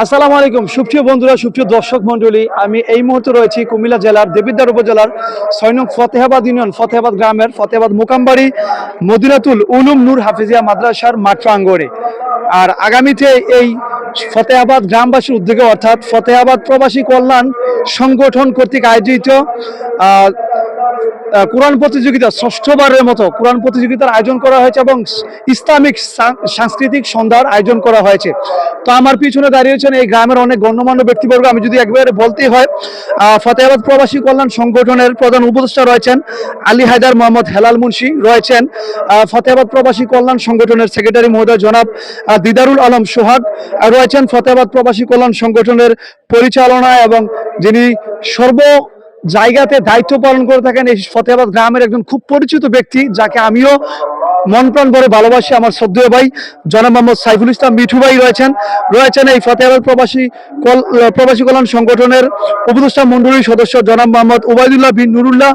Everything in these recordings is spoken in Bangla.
আসসালামু আলাইকুম সুপ্রিয় বন্ধুরা, সুপ্রিয় দর্শক মণ্ডলী। আমি এই মুহূর্তে রয়েছি কুমিল্লা জেলার দেবিদ্বার উপজেলার ৬ নং ফতেহাবাদ ইউনিয়ন ফতেহাবাদ গ্রামের ফতেহাবাদ মোকামবাড়ি মদিনাতুল উলুম নূর হাফিজিয়া মাদ্রাসার মাঠ প্রাঙ্গণে। আর আগামীতে এই ফতেহাবাদ গ্রামবাসীর উদ্যোগে অর্থাৎ ফতেহাবাদ প্রবাসী কল্যাণ সংগঠন কর্তৃক আয়োজিত কোরআন প্রতিযোগিতা, ষষ্ঠবারের মতো কোরআন প্রতিযোগিতার আয়োজন করা হয়েছে এবং ইসলামিক সাংস্কৃতিক সন্ধ্যার আয়োজন করা হয়েছে। তো আমার পিছনে দাঁড়িয়েছেন এই গ্রামের অনেক গণ্যমান্য ব্যক্তিবর্গ। আমি যদি একবারে বলতেই হয়, ফতেহাবাদ প্রবাসী কল্যাণ সংগঠনের প্রধান উপদেষ্টা রয়েছেন আলী হায়দার মোহাম্মদ হেলাল মুন্সি, রয়েছেন ফতেহাবাদ প্রবাসী কল্যাণ সংগঠনের সেক্রেটারি মহোদয় জনাব দিদারুল আলম সোহাগ, রয়েছেন ফতেহাবাদ প্রবাসী কল্যাণ সংগঠনের পরিচালনা এবং যিনি জায়গাতে দায়িত্ব পালন করে থাকেন এই ফতেহাবাদ গ্রামের একজন খুব পরিচিত ব্যক্তি, যাকে আমিও মন প্রাণ ভরে ভালোবাসি, আমার শ্রদ্ধেয় ভাই জনাব মোহাম্মদ সাইফুল ইসলাম মিঠু ভাই রয়েছেন এই ফতেহাবাদ প্রবাসী কল্যাণ সংগঠনের উপদেষ্টা মণ্ডলীর সদস্য জনাব মোহাম্মদ ওবায়দুল্লাহ বিন নুরুল্লাহ,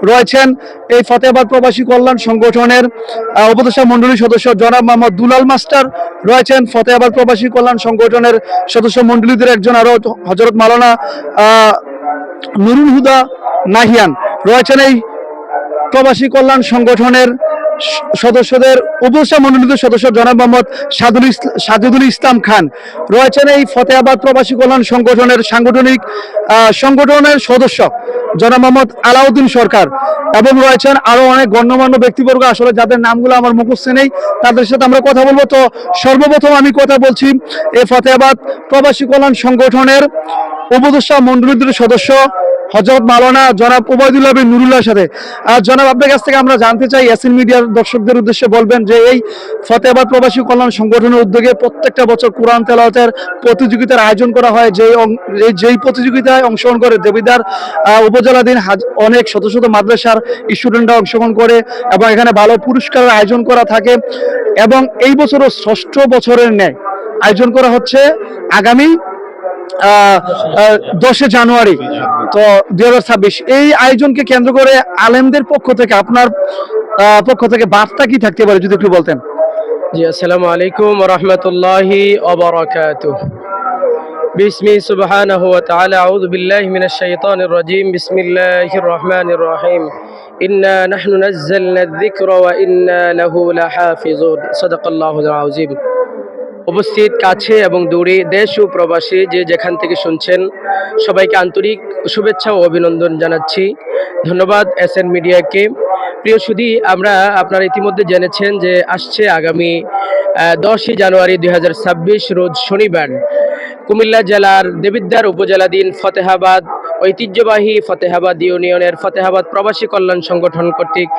রয়েছেন এই ফতেহাবাদ প্রবাসী কল্যাণ সংগঠনের উপদেষ্টা মণ্ডলীর সদস্য জনাব মোহাম্মদ দুলাল মাস্টার, রয়েছেন ফতেহাবাদ প্রবাসী কল্যাণ সংগঠনের সদস্য মণ্ডলীদের একজন আরো হযরত মাওলানা নুরুল হুদা নাহিয়ান, রয়েছেন এই প্রবাসী কল্যাণ সংগঠনের সদস্যদের উপদেষ্টা মণ্ডলীর সদস্য জনাব মোহাম্মদ সাজিদুল ইসলাম খান, রয়েছেন এই ফতেহাবাদ প্রবাসী কল্যাণ সংগঠনের সংগঠনের সদস্য জনাব মোহাম্মদ আলাউদ্দিন সরকার, এবং রয়েছেন আরো অনেক গণ্যমান্য ব্যক্তিবর্গ, আসলে যাদের নামগুলো আমার মুখস্থ নেই, তাদের সাথে আমরা কথা বলবো। তো সর্বপ্রথম আমি কথা বলছি এই ফতেহাবাদ প্রবাসী কল্যাণ সংগঠনের উপদেষ্টা মণ্ডলীর সদস্য হযরত মাওলানা জনাব ওবায়দুল্লাহ বিন নুরুল্লাহর সাথে। জনাব, আপনার কাছ থেকে আমরা জানতে চাই, এসএন মিডিয়ার দর্শকদের উদ্দেশ্যে বলবেন যে এই ফতেহাবাদ প্রবাসী কল্যাণ সংগঠনের উদ্যোগে প্রত্যেকটা বছর কোরআন তেলাওয়াতের প্রতিযোগিতার আয়োজন করা হয়, যেই প্রতিযোগিতায় অংশগ্রহণ করে দেবিদ্বার উপজেলাধীন অনেক শত শত মাদ্রাসার স্টুডেন্টরা অংশগ্রহণ করে এবং এখানে ভালো পুরস্কারের আয়োজন করা থাকে, এবং এই বছরও ষষ্ঠ বছরের ন্যায় আয়োজন করা হচ্ছে আগামী 10 জানুয়ারি তো 2026। এই আয়োজনকে কেন্দ্র করে আলেমদের পক্ষ থেকে, আপনার পক্ষ থেকে বার্তা কি থাকতে পারে যদি একটু বলতেন? জি, আসসালামু আলাইকুম ওয়া রাহমাতুল্লাহি ওয়া বারাকাতুহু। বিসমি সুবহানাহু ওয়া তাআলা আউযু বিল্লাহি মিনাশ শাইতানির রাজীম। বিসমিল্লাহির রহমানির রহিম। ইন্না নাহনু নাযালনা আয-যিকরা ওয়া ইন্না লাহু লাহাফিজুন। সাদাকাল্লাহুল আযীম। উপস্থিত কাছে এবং দূরে, দেশ ও প্রবাসী যে যেখান থেকে শুনছেন, সবাইকে আন্তরিক শুভেচ্ছা ও অভিনন্দন জানাচ্ছি। ধন্যবাদ এসএন মিডিয়াকে। প্রিয় সুধী, আপনারা ইতিমধ্যে জেনেছেন যে আসছে আগামী 10 জানুয়ারি 2026 রোজ শনিবার কুমিল্লা জেলার দেবিদ্বার উপজেলাধীন ফতেহাবাদ ঐতিহ্যবাহী ফতেহাবাদ ইউনিয়নের ফতেহাবাদ প্রবাসী কল্যাণ সংগঠন কর্তৃক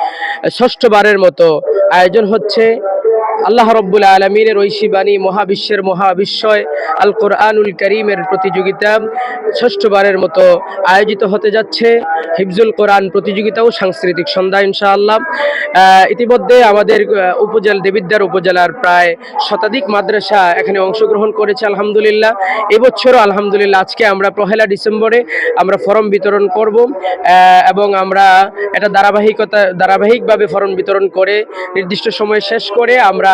ষষ্ঠবারের মতো আয়োজন হচ্ছে আল্লাহ রব্বুল আলমিনের ঐশী বাণী মহাবিশ্বের মহাবিশ্বয় আল কোরআনুল করিমের প্রতিযোগিতা ষষ্ঠবারের মতো আয়োজিত হতে যাচ্ছে। হিফজুল কোরআন প্রতিযোগিতা ও সাংস্কৃতিক সন্ধ্যা ইনশাআল্লাহ। ইতিমধ্যে আমাদের দেবিদ্বার উপজেলার প্রায় শতাধিক মাদ্রাসা এখানে অংশগ্রহণ করেছে আলহামদুলিল্লাহ। এবছরও আলহামদুলিল্লাহ আজকে আমরা 1 ডিসেম্বরে আমরা ফরম বিতরণ করব, এবং আমরা এটা ধারাবাহিকভাবে ফরম বিতরণ করে নির্দিষ্ট সময় শেষ করে আমরা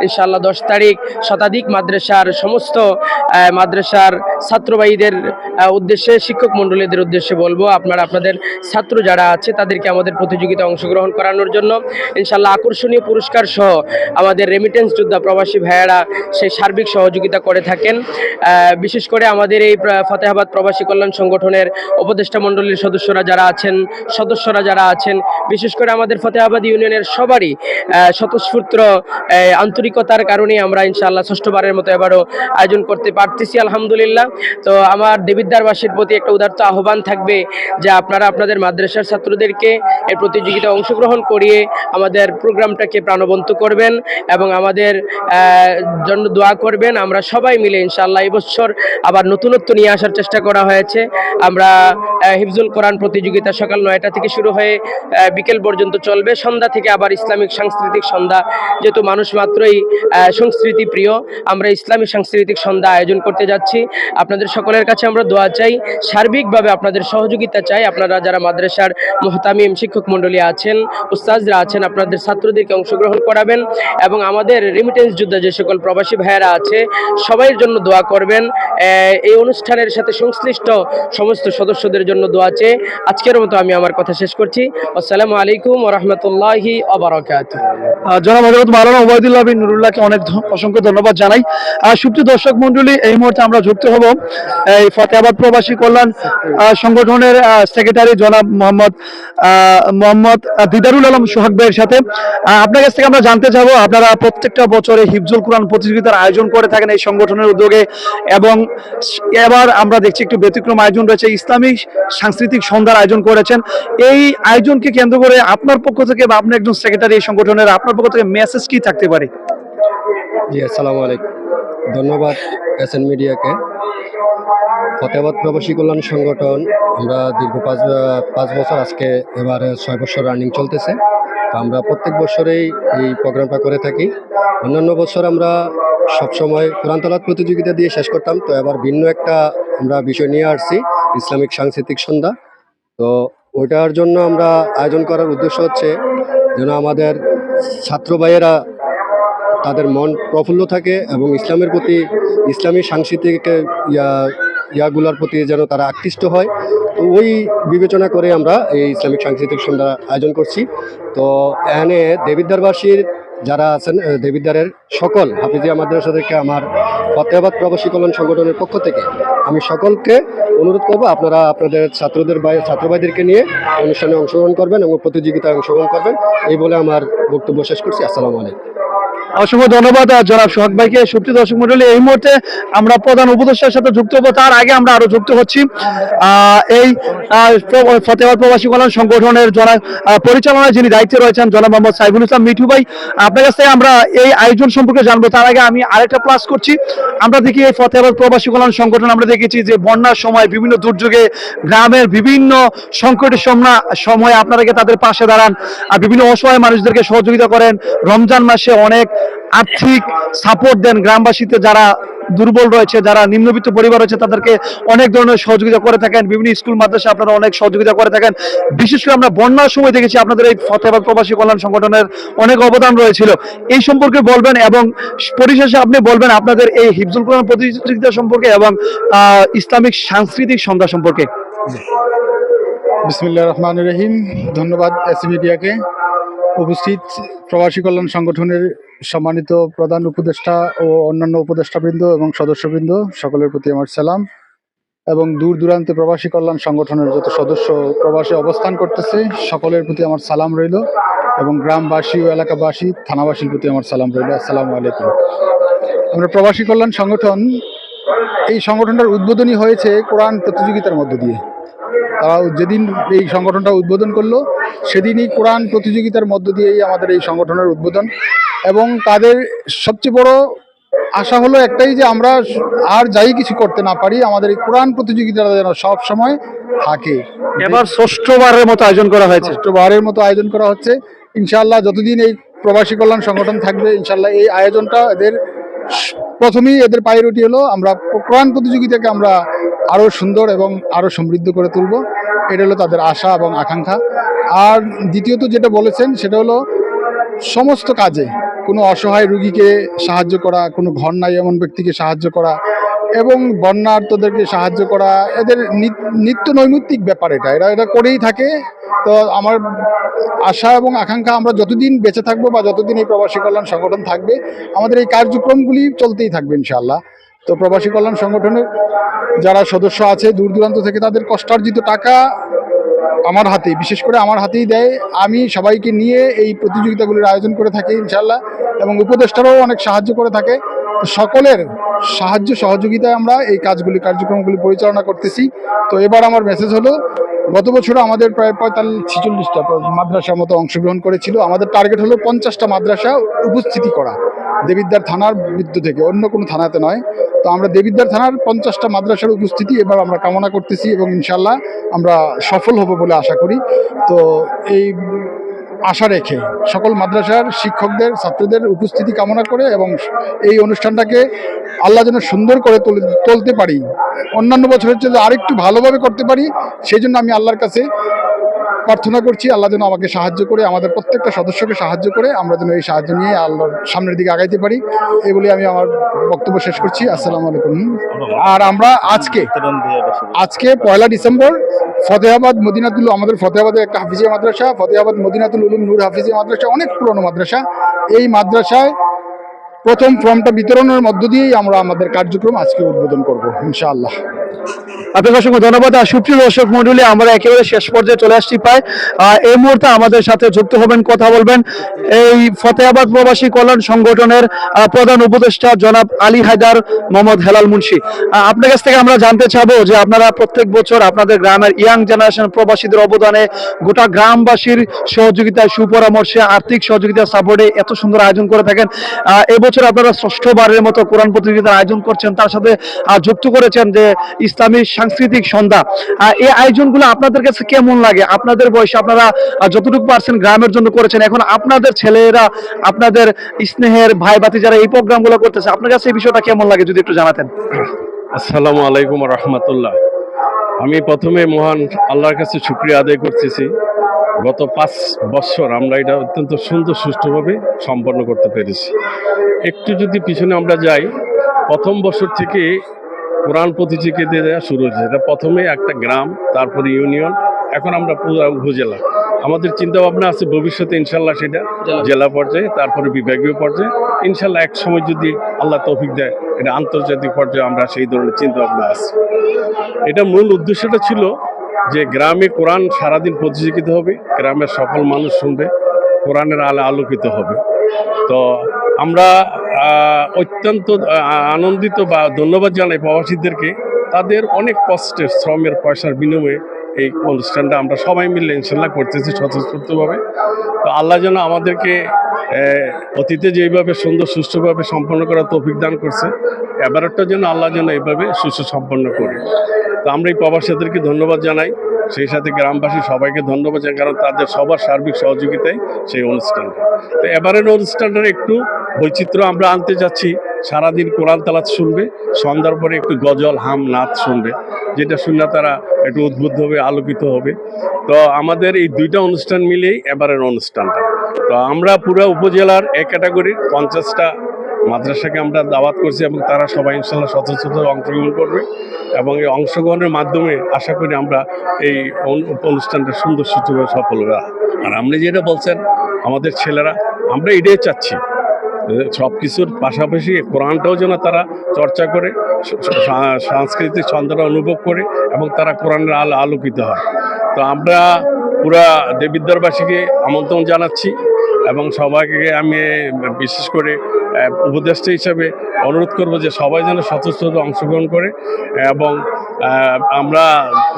ইনশাআল্লাহ 10 তারিখ শতাধিক মাদ্রাসার সমস্ত মাদ্রাসার ছাত্র ভাইদের উদ্দেশ্যে, শিক্ষক মণ্ডলীদের উদ্দেশ্যে বলবো, আপনারা আপনাদের ছাত্র যারা আছে তাদেরকে আমাদের প্রতিযোগিতায় অংশগ্রহণ করানোর জন্য ইনশাআল্লাহ আকর্ষণীয় পুরস্কার সহ আমাদের রেমিটেন্স যোদ্ধা প্রবাসী ভাইয়েরা সেই সার্বিক সহযোগিতা করে থাকেন। বিশেষ করে আমাদের এই ফতেহাবাদ প্রবাসী কল্যাণ সংগঠনের উপদেষ্টা মণ্ডলীর সদস্যরা যারা আছেন, বিশেষ করে আমাদের ফতেহাবাদ ইউনিয়নের সবারই স্বতঃস্ফূর্ত আন্তরিকতার কারণে আমরা ইনশাআল্লাহ ষষ্ঠবারের মতো এবারও আয়োজন করতে পারতেছি আলহামদুলিল্লাহ। তো আমার দেবিদ্বারবাসীর প্রতি একটা উদারত আহ্বান থাকবে যে আপনারা আপনাদের মাদ্রাসার ছাত্রদেরকে এই প্রতিযোগিতায় অংশগ্রহণ করিয়ে আমাদের প্রোগ্রামটাকে প্রাণবন্ত করবেন এবং আমাদের জন্য দোয়া করবেন। আমরা সবাই মিলে ইনশাআল্লাহ এবছর আবার নতুনত্ব নিয়ে আসার চেষ্টা করা হয়েছে। আমরা হিফজুল কোরআন প্রতিযোগিতা সকাল 9টা থেকে শুরু হয়ে বিকেল পর্যন্ত চলবে। সন্ধ্যা থেকে আবার ইসলামিক সাংস্কৃতিক সন্ধ্যা, যেহেতু মানুষ মাত্রই সংস্কৃতি প্রিয়, আমরা ইসলামী সাংস্কৃতিক সন্ধ্যা আয়োজন করতে যাচ্ছি। আপনাদের সকলের কাছে আমরা দোয়া চাই, সার্বিকভাবে আপনাদের সহযোগিতা চাই। আপনারা যারা মাদ্রাসার মুহতামিম শিক্ষক মণ্ডলী আছেন, উস্তাজরা আছেন, আপনাদের ছাত্রদেরকে অংশগ্রহণ করাবেন এবং আমাদের রেমিটেন্স যোদ্ধা যে সকল প্রবাসী ভাইয়েরা আছে সবাইয়ের জন্য দোয়া করবেন। এই অনুষ্ঠানের সাথে সংশ্লিষ্ট সমস্ত সদস্যদের জন্য দোয়া চেয়ে আজকের মতো আমি আমার কথা শেষ করছি। আসসালামু আলাইকুম ওয়া রাহমাতুল্লাহি ওয়া বারাকাতুহু। জনাব হযরত মাওলানা ওবায়দুল্লাহ বিন নুরুল্লাহকে অসংখ্য ধন্যবাদ জানাই। সুপ্রিয় দর্শক মণ্ডলী, এই মুহূর্তে আমরা যুক্ত হব এই ফতেহাবাদ প্রবাসী কল্যাণ সংগঠনের সেক্রেটারি জনাব মোহাম্মদ দিদারুল আলম সোহাগ ভাইয়ের সাথে। আপনার কাছ থেকে আমরা জানতে চাবো, আপনারা প্রত্যেকটা বছরে হিফজুল কোরআন প্রতিযোগিতার আয়োজন করে থাকেন এই সংগঠনের উদ্যোগে, এবং এবার আমরা দেখছি একটু ব্যতিক্রম আয়োজন রয়েছে, ইসলামিক সাংস্কৃতিক সন্ধ্যার আয়োজন করেছেন। এই আয়োজনকে কেন্দ্র করে আপনার পক্ষ থেকে বা আপনি একজন সেক্রেটারি এই সংগঠনের, আপনার পক্ষ থেকে মেসেজ কি থাকতে পারে? জি, আসসালামু আলাইকুম। ধন্যবাদ এসএন মিডিয়াকে। ফতেহাবাদ প্রবাসী কল্যাণ সংগঠন আমরা দীর্ঘ পাঁচ বছর, আজকে এবারে 6 বছর রানিং চলতেছে। তো আমরা প্রত্যেক বছরেই এই প্রোগ্রামটা করে থাকি। অন্যান্য বছর আমরা সবসময় কোরআন তেলাওয়াত প্রতিযোগিতা দিয়ে শেষ করতাম, তো এবার ভিন্ন একটা আমরা বিষয় নিয়ে আসছি, ইসলামিক সাংস্কৃতিক সন্ধ্যা। তো ওইটার জন্য আমরা আয়োজন করার উদ্দেশ্য হচ্ছে যেন আমাদের ছাত্র ভাইয়েরা তাদের মন প্রফুল্ল থাকে এবং ইসলামের প্রতি, ইসলামী সাংস্কৃতিক ইয়াগুলার প্রতি যেন তারা আকৃষ্ট হয়। তো ওই বিবেচনা করে আমরা এই ইসলামিক সাংস্কৃতিক সন্ধ্যা আয়োজন করছি। তো এখানে দেবিদ্বারবাসীর যারা আছেন, দেবিদ্বারের সকল হাফিজিয়া মাদ্রাসা থেকে আমার ফতেহাবাদ প্রবাসী কল্যাণ সংগঠনের পক্ষ থেকে আমি সকলকে অনুরোধ করব, আপনারা আপনাদের ছাত্র ভাইদেরকে নিয়ে অনুষ্ঠানে অংশগ্রহণ করবেন এবং প্রতিযোগিতায় অংশগ্রহণ করবেন। এই বলে আমার বক্তব্য শেষ করছি। আসসালামু আলাইকুম। অসংখ্য ধন্যবাদ জনাব সোহাগ ভাইকে। সুপ্রিয় দর্শক মণ্ডলী, এই মুহূর্তে আমরা প্রধান উপদেষ্টার সাথে যুক্ত হবো, তার আগে আমরা আরো যুক্ত হচ্ছি এই ফতেহাবাদ প্রবাসী কল্যাণ সংগঠনের পরিচালনায় যিনি দায়িত্বে রয়েছেন জনাব মোহাম্মদ সাইফুল ইসলাম মিঠু ভাই। আপনার কাছ থেকে আমরা এই আয়োজন সম্পর্কে জানবো, তার আগে আমি আরেকটা প্লাস করছি। আমরা দেখি এই ফতেহাবাদ প্রবাসী কল্যাণ সংগঠন, আমরা দেখেছি যে বন্যার সময় বিভিন্ন দুর্যোগে গ্রামের বিভিন্ন সংকটের সময় আপনারা তাদের পাশে দাঁড়ান, আর বিভিন্ন অসহায় মানুষদেরকে সহযোগিতা করেন। রমজান মাসে অনেক আর্থিক সাপোর্ট দেন গ্রামবাসীতে, যারা দুর্বল রয়েছে, যারা নিম্নবিত্ত পরিবার রয়েছে, তাদেরকে অনেক ধরনের সহযোগিতা করে থাকেন। বিভিন্ন স্কুল মাদ্রাসা আপনারা অনেক সহযোগিতা করে থাকেন। বিশেষ করে আমরা বন্যার সময় দেখেছি আপনাদের এই ফতেহাবাদ প্রবাসী কল্যাণ সংগঠনের অনেক অবদান রয়েছিল। এই সম্পর্কে বলবেন এবং পরিশেষে আপনি বলবেন আপনাদের এই হিফজুল কোরআন প্রতিযোগিতা সম্পর্কে এবং ইসলামিক সাংস্কৃতিক সন্ধ্যা সম্পর্কে। বিসমিল্লাহির রহমানির রহিম। ধন্যবাদ এসএন মিডিয়াকে। উপস্থিত প্রবাসী কল্যাণ সংগঠনের সম্মানিত প্রধান উপদেষ্টা ও অন্যান্য উপদেষ্টাবৃন্দ এবং সদস্যবৃন্দ, সকলের প্রতি আমার সালাম। এবং দূর দূরান্তে প্রবাসী কল্যাণ সংগঠনের যত সদস্য প্রবাসে অবস্থান করতেছে সকলের প্রতি আমার সালাম রইল, এবং গ্রামবাসী ও এলাকাবাসী, থানাবাসীর প্রতি আমার সালাম রইল। আসসালামু আলাইকুম। আমরা প্রবাসী কল্যাণ সংগঠন, এই সংগঠনটার উদ্বোধনী হয়েছে কোরআন প্রতিযোগিতার মধ্য দিয়ে। তারা যেদিন এই সংগঠনটা উদ্বোধন করলো সেদিনই কোরআন প্রতিযোগিতার মধ্য দিয়েই আমাদের এই সংগঠনের উদ্বোধন। এবং তাদের সবচেয়ে বড় আশা হলো একটাই, যে আমরা আর যাই কিছু করতে না পারি, আমাদের এই কোরআন প্রতিযোগিতাটা যেন সব সময় থাকে। এবার ষষ্ঠবারের মতো আয়োজন করা হয়েছে। ষষ্ঠবারের মতো আয়োজন করা হচ্ছে। ইনশাআল্লাহ যতদিন এই প্রবাসী কল্যাণ সংগঠন থাকবে, ইনশাআল্লাহ এই আয়োজনটা এদের প্রথমেই এদের প্রায়োরিটি হলো আমরা কোরআন প্রতিযোগিতাকে আমরা আরও সুন্দর এবং আরও সমৃদ্ধ করে তুলব। এটা হলো তাদের আশা এবং আকাঙ্ক্ষা। আর দ্বিতীয়ত যেটা বলেছেন সেটা হলো সমস্ত কাজে কোনো অসহায় রুগীকে সাহায্য করা, কোনো ঘর নাই এমন ব্যক্তিকে সাহায্য করা এবং বন্যার্তদেরকে সাহায্য করা, এদের নিত্য নৈমিত্তিক ব্যাপার। এরা করেই থাকে। তো আমার আশা এবং আকাঙ্ক্ষা, আমরা যতদিন বেঁচে থাকবো বা যতদিন এই প্রবাসী কল্যাণ সংগঠন থাকবে, আমাদের এই কার্যক্রমগুলি চলতেই থাকবে ইনশাআল্লাহ। তো প্রবাসী কল্যাণ সংগঠনের যারা সদস্য আছে দূর দূরান্ত থেকে, তাদের কষ্টার্জিত টাকা আমার হাতেই, বিশেষ করে আমার হাতেই দেয়। আমি সবাইকে নিয়ে এই প্রতিযোগিতাগুলির আয়োজন করে থাকি ইনশাআল্লাহ, এবং উপদেষ্টারাও অনেক সাহায্য করে থাকে। তো সকলের সাহায্য সহযোগিতায় আমরা এই কার্যক্রমগুলি পরিচালনা করতেছি। তো এবার আমার মেসেজ হলো গত বছর আমাদের প্রায় 45-46টা মাদ্রাসার মতো অংশগ্রহণ করেছিল। আমাদের টার্গেট হলো 50টা মাদ্রাসা উপস্থিতি করা দেবিদ্বার থানার বিদ্যুৎ থেকে, অন্য কোনো থানাতে নয়। তো আমরা দেবিদ্বার থানার 50টা মাদ্রাসার উপস্থিতি এবার আমরা কামনা করতেছি এবং ইনশাল্লাহ আমরা সফল হব বলে আশা করি। তো এই আশা রেখে সকল মাদ্রাসার শিক্ষকদের ছাত্রদের উপস্থিতি কামনা করে এবং এই অনুষ্ঠানটাকে আল্লাহ যেন সুন্দর করে তুলতে পারি, অন্যান্য বছরের চেয়ে আরেকটু ভালোভাবে করতে পারি, সেই জন্য আমি আল্লাহর কাছে প্রার্থনা করছি আল্লাহ যেন আমাকে সাহায্য করে, আমাদের প্রত্যেকটা সদস্যকে সাহায্য করে আমরা যেন এই সাহায্য নিয়ে আল্লাহর সামনের দিকে আগাইতে পারি। এই বলে আমি আমার বক্তব্য শেষ করছি। আসসালামু আলাইকুম। আর আমরা আজকে 1 ডিসেম্বর ফতেহাবাদ মদিনাতুল, আমাদের ফতেহাবাদের একটা হাফিজিয়া মাদ্রাসা, ফতেহাবাদ মদিনাতুল উলুম নূর হাফিজিয়া মাদ্রাসা, অনেক পুরনো মাদ্রাসা। এই মাদ্রাসায় প্রথম ফর্মটা বিতরণের মধ্য দিয়েই আমরা আমাদের কার্যক্রম আজকে উদ্বোধন করব ইনশাআল্লাহ। আপনাকে অসংখ্য ধন্যবাদ। আর সুপ্রিয় দর্শক মন্ডলী, আমরা একেবারে শেষ পর্যায়ে চলে আসছি প্রায়। এই মুহূর্তে আমাদের সাথে যুক্ত হবেন, কথা বলবেন এই ফতেহাবাদ প্রবাসী কল্যাণ সংগঠনের প্রধান উপদেষ্টা জনাব আলী হায়দার মোহাম্মদ হেলাল মুন্সি। আপনার কাছ থেকে আমরা জানতে চাবো যে আপনারা প্রত্যেক বছর আপনাদের গ্রামের ইয়াং জেনারেশন প্রবাসীদের অবদানে, গোটা গ্রামবাসীর সহযোগিতায়, সুপরামর্শে, আর্থিক সহযোগিতা, সাপোর্টে এত সুন্দর আয়োজন করে থাকেন। এবছর আপনারা ষষ্ঠবারের মতো কোরআন প্রতিযোগিতার আয়োজন করছেন, তার সাথে যুক্ত করেছেন যে ইসলামী সাংস্কৃতিক সন্ধ্যা। এই আয়োজনগুলো আপনাদের কাছে কেমন লাগে? আপনাদের বয়সে আপনারা যতটুকু পারছেন গ্রামের জন্য করেছেন, এখন আপনাদের ছেলেরা, আপনাদের স্নেহের ভাই বাতি যারা এই প্রোগ্রামগুলো করতেছে, আপনার কাছে এই বিষয়টা কেমন লাগে যদি একটু জানাতেন। আসসালামু আলাইকুম রহমতুল্লাহ। আমি প্রথমে মহান আল্লাহর কাছে শুকরিয়া আদায় করতেছি, গত 5 বছর আমরা এটা অত্যন্ত সুন্দর সুষ্ঠুভাবে সম্পন্ন করতে পেরেছি। একটু যদি পিছনে আমরা যাই, প্রথম বছর থেকে কোরআন প্রতিযোগিতা দেওয়া শুরু হয়েছে। এটা প্রথমে একটা গ্রাম, তারপরে ইউনিয়ন, এখন আমরা পুরো উপজেলা। আমাদের চিন্তা ভাবনা আছে ভবিষ্যতে ইনশাল্লাহ সেটা জেলা পর্যায়ে, তারপরে বিভাগীয় পর্যায়ে, ইনশাল্লাহ এক সময় যদি আল্লাহ তৌফিক দেয় এটা আন্তর্জাতিক পর্যায়ে আমরা সেই ধরনের চিন্তা ভাবনা আছে। এটা মূল উদ্দেশ্যটা ছিল যে গ্রামে কোরআন সারাদিন প্রতিযোগিতা হবে, গ্রামের সকল মানুষ শুনবে, কোরআনের আলো আলোকিত হবে। তো আমরা অত্যন্ত আনন্দিত বা ধন্যবাদ জানাই প্রবাসীদেরকে, তাদের অনেক কষ্টের শ্রমের পয়সার বিনিময়ে এই অনুষ্ঠানটা আমরা সবাই মিলে ইনশাল্লাহ করতেছি স্বতঃস্ফূর্তভাবে। তো আল্লাহ যেন আমাদেরকে অতীতে যেইভাবে সুন্দর সুষ্ঠুভাবে সম্পন্ন করার তৌফিক দান করছে, এবারটা যেন আল্লাহ যেন এইভাবে সুষ্ঠু সম্পন্ন করে। তো আমরা এই প্রবাসীদেরকে ধন্যবাদ জানাই, সেই সাথে গ্রামবাসী সবাইকে ধন্যবাদ জানাই, কারণ তাদের সবার সার্বিক সহযোগিতায় সেই অনুষ্ঠানটা। তো এবারের অনুষ্ঠানটার একটু বৈচিত্র্য আমরা আনতে যাচ্ছি। সারাদিন কোরআন তালাত শুনবে, সন্ধ্যার পরে একটু গজল, হাম, নাচ শুনবে, যেটা শুনলে তারা একটু উদ্বুদ্ধ হবে, আলোকিত হবে। তো আমাদের এই 2টা অনুষ্ঠান মিলেই এবারের অনুষ্ঠানটা। তো আমরা পুরো উপজেলার এক ক্যাটাগরির 50টা মাদ্রাসাকে আমরা দাওয়াত করছি এবং তারা সবাই ইনশাল্লাহ স্বতঃস্ফূর্ত অংশগ্রহণ করবে এবং এই অংশগ্রহণের মাধ্যমে আশা করি আমরা এই অনুষ্ঠানটা সুন্দর সুষ্ঠুভাবে সফল হবে। আর আপনি যেটা বলছেন আমাদের ছেলেরা, আমরা এটাই চাচ্ছি, সব কিছুর পাশাপাশি কোরআনটাও যেন তারা চর্চা করে, সাংস্কৃতিক ছন্দটা অনুভব করে এবং তারা কোরআনের আলোকিত হয়। তো আমরা পুরা দেবিদ্বারবাসীকে আমন্ত্রণ জানাচ্ছি এবং সবাইকে আমি বিশেষ করে উপদেষ্টা হিসাবে অনুরোধ করব যে সবাই যেন স্বতঃস্ফূর্ত অংশগ্রহণ করে এবং আমরা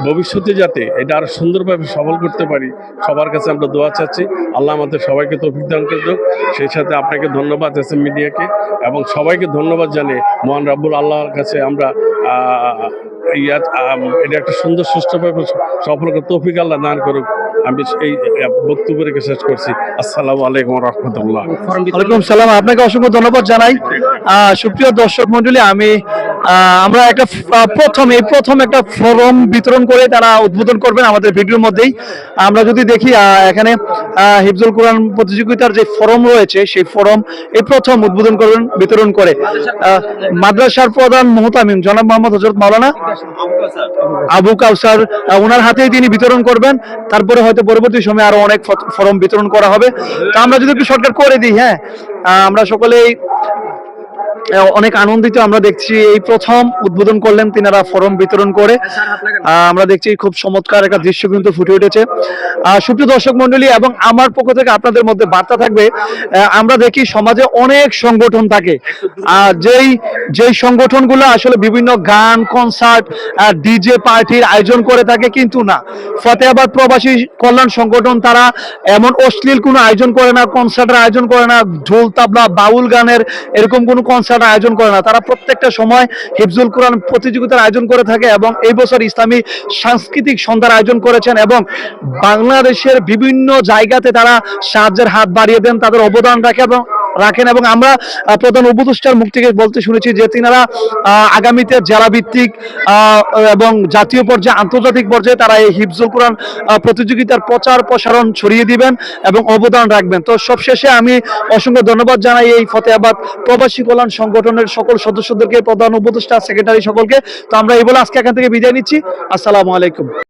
ভবিষ্যতে যাতে এটা আরও সুন্দরভাবে সফল করতে পারি, সবার কাছে আমরা দোয়া চাচ্ছি। আল্লাহ আমাদের সবাইকে তৌফিক দান করে দেব। সেই সাথে আপনাকে ধন্যবাদ এসএম মিডিয়াকে এবং সবাইকে ধন্যবাদ জানিয়ে মহান রাব্বুল আল্লাহর কাছে আমরা এটা একটা সুন্দর সুষ্ঠুভাবে সফল করে তৌফিক আল্লাহ দান করুক। আমি এই বক্তব্য রেখে শেষ করছি। আসসালামু আলাইকুম রহমতুল্লাহ। ওয়ালাইকুম সালাম। আপনাকে অসংখ্য ধন্যবাদ জানাই। সুপ্রিয় দর্শক মন্ডলী, আমরা একটা প্রথম একটা ফরম বিতরণ করে তারা উদ্বোধন করবেন আমাদের ভিডিওর মধ্যেই। আমরা যদি দেখি এখানে হিফজুল কোরআন প্রতিযোগিতার যে ফরম রয়েছে, সেই ফরম এই প্রথম উদ্বোধন করবেন, বিতরণ করে মাদ্রাসার প্রধান মুহতামিম জনাব মোহাম্মদ হযরত মাওলানা আবু কাউসার, ওনার হাতেই তিনি বিতরণ করবেন। তারপরে হয়তো পরবর্তী সময়ে আরো অনেক ফরম বিতরণ করা হবে। তা আমরা যদি একটু শর্টকাট করে দিই, হ্যাঁ, আমরা সকলেই অনেক আনন্দিত আমরা দেখছি। এই প্রথম উদ্বোধন করলেন তিনারা ফরম বিতরণ করে। আমরা দেখছি খুব চমৎকার একটা দৃশ্য কিন্তু ফুটে উঠেছে। সুপ্রিয় দর্শক মন্ডলী, এবং আমার পক্ষ থেকে আপনাদের মধ্যে বার্তা থাকবে, আমরা দেখি সমাজে অনেক সংগঠন থাকে, যেই সংগঠনগুলো আসলে বিভিন্ন গান, কনসার্ট, ডিজে পার্টির আয়োজন করে থাকে, কিন্তু না, ফতেহাবাদ প্রবাসী কল্যাণ সংগঠন তারা এমন অশ্লীল কোনো আয়োজন করে না, কনসার্টের আয়োজন করে না, ঢোল তাবলা বাউল গানের এরকম কোনো কনসার্ট আয়োজন করে না। তারা প্রত্যেকটা সময় হিফজুল কোরআন প্রতিযোগিতার আয়োজন করে থাকে, এবং এই বছর ইসলামী সাংস্কৃতিক সন্ধ্যার আয়োজন করেছেন, এবং বাংলাদেশের বিভিন্ন জায়গাতে তারা সাহায্যের হাত বাড়িয়ে দেন, তাদের অবদান রাখেন। এবং আমরা প্রধান উপদেষ্টার মুখ থেকে বলতে শুনেছি যে তিনারা আগামীতে জেলা ভিত্তিক এবং জাতীয় পর্যায়ে, আন্তর্জাতিক পর্যায়ে তারা এই হিফজুল কোরআন প্রতিযোগিতার প্রচার প্রসারণ ছড়িয়ে দিবেন এবং অবদান রাখবেন। তো সবশেষে আমি অসংখ্য ধন্যবাদ জানাই এই ফতেহাবাদ প্রবাসী কল্যাণ সংগঠনের সকল সদস্যদেরকে, প্রধান উপদেষ্টা, সেক্রেটারি সকলকে। তো আমরা এই বলে আজকে এখান থেকে বিদায় নিচ্ছি। আসসালামু আলাইকুম।